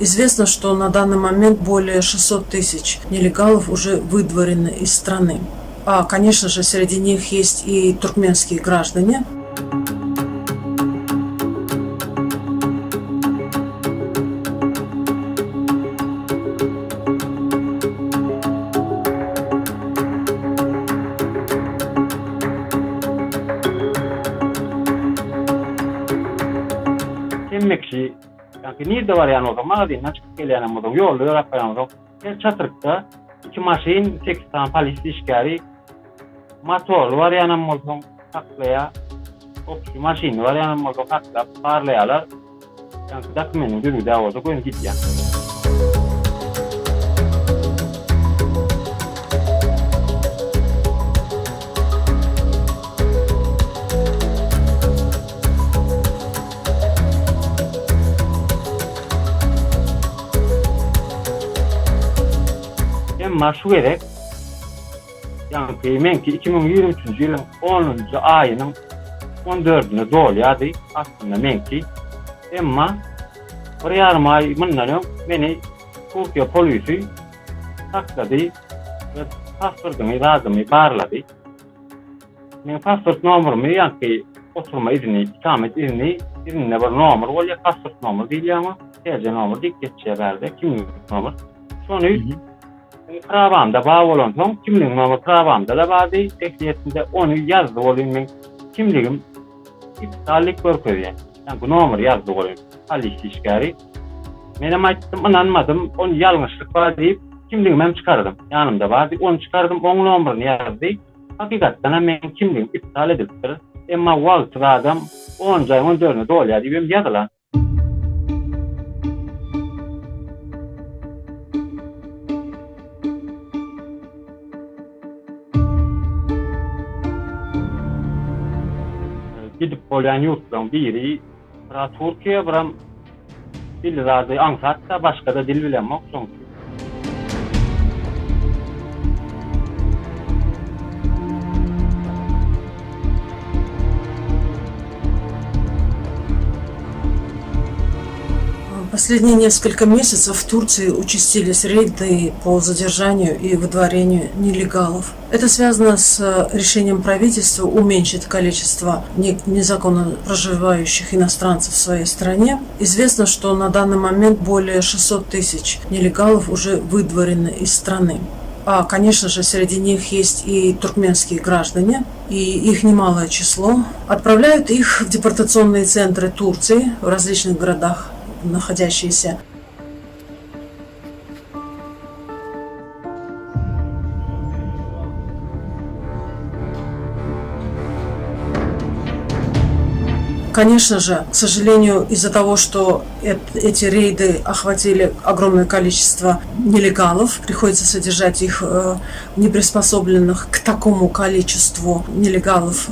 Известно, что на данный момент более 600 тысяч нелегалов уже выдворены из страны. А, конечно же, среди них есть и туркменские граждане. Emekçi, yani nerede var yani o zaman? Mağdin'den çıkıp gelen o zaman yolda yapan o zaman. Her çatırıkta iki maşin, 8 tane polis işgari motor var yani o zaman taklaya. O maşin var yani o zaman takla parlayalar. Yani dokumentin dürü de orada koyun git ya. Şu gerek, yani men ki 2023 yılın 10. ayının 14'üne doğuyordu aslında men ki. Ama bir yarım ay bundan beni Türkiye polisi takladı ve pasportumu razımı bağladı. Men pasport numaramı yani oturma izni, ikamet izni, izinle bir numara ol ya pasport numarı değil ama TC numarı değil geçeceği verdi, kimlik numarı. Sonra Pravamda bağlı olan son kimliğim ama pravamda da vardı. Ehliyetinde onu yazdı olayım ben. Kimliğim iptallik görküyor. Yani bu numara yazdı olayım. Halis işgari. Benim açtım, inanmadım. Onu yanlışlık var deyip kimliğimi çıkardım. Yanımda vardı. Onu çıkardım. Onun numarını yazdı. Hakikaten benim kimliğim iptal edildi. Ama vakti adam 10 ayın 14'üne doğuyor diye yazılan. Gidip bolan yurtdan biri Türkiye biram dil razı ansatsa başka da dil bilemok sonuç. Последние несколько месяцев в Турции участились рейды по задержанию и выдворению нелегалов. Это связано с решением правительства уменьшить количество незаконно проживающих иностранцев в своей стране. Известно, что на данный момент более 600 тысяч нелегалов уже выдворены из страны. А, конечно же, среди них есть и туркменские граждане, и их немалое число. Отправляют их в депортационные центры Турции в различных городах, находящиеся. Конечно же, к сожалению, из-за того, что эти рейды охватили огромное количество нелегалов, приходится содержать их неприспособленных к такому количеству нелегалов,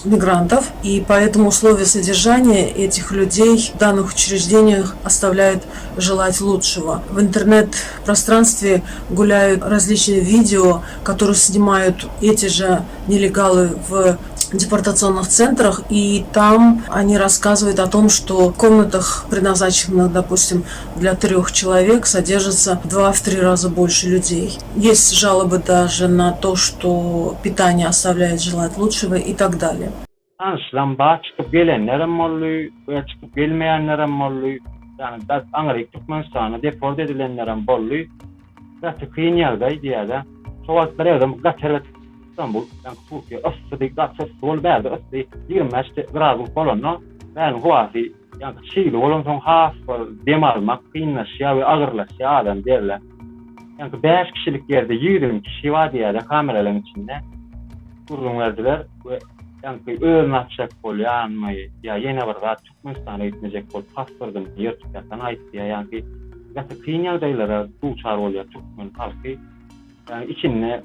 мигрантов, и поэтому условия содержания этих людей в данных учреждениях оставляют желать лучшего. В интернет-пространстве гуляют различные видео, которые снимают эти же нелегалы в депортационных центрах, и там они рассказывают о том, что в комнатах, предназначенных, допустим, для 3 человек, содержится в 2-3 раза больше людей. Есть жалобы даже на то, что питание оставляет желать лучшего и так далее. Anlaşılan çıkıp gelenlerim oluyor, veya çıkıp gelmeyenlerim oluyor. Yani Amerika Türkmenistan'a deport edilenlerim oluyor. Zaten kıyın yerdeydi ya da. Çoğaltları evde Gaçervet İstanbul, yani Türkiye, Östü'de Gaçervet sol verdi, Östü'de 25 gradın kolonu. Ben huvası, yani Şiili olun son hafif dem almak, kıyınlaşıyor ve ağırlaşıyor adam derler. Yani 5 kişilik yerde 20 kişi var diye de kameraların içinde durgun verdiler ve yani öğün atacak bol yanmayı ya yine bir rahat Türkmenistan'a gitmeyecek bol pasportum yırtıklardan ait diye yani zaten kıyınyalı dayılara duçar oluyor Türkmen halkı yani içinde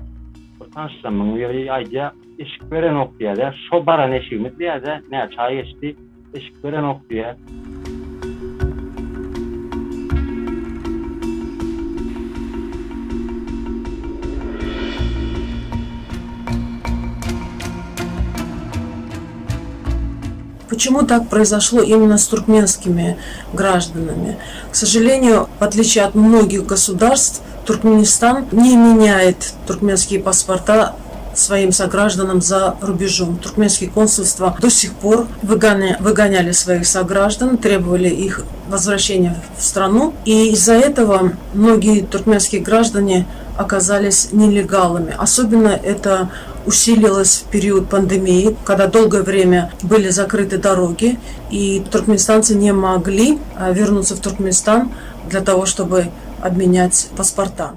tanışlamın bir ayca eşik veren ok diye de şu baran eşiğimiz diye de ne çay geçti eşik veren ok diye. Почему так произошло именно с туркменскими гражданами? К сожалению, в отличие от многих государств, Туркменистан не меняет туркменские паспорта своим согражданам за рубежом. Туркменские консульства до сих пор выгоняли своих сограждан, требовали их возвращения в страну. И из-за этого многие туркменские граждане оказались нелегалами. Особенно это усилилось в период пандемии, когда долгое время были закрыты дороги, и туркменистанцы не могли вернуться в Туркменистан для того, чтобы обменять паспорта.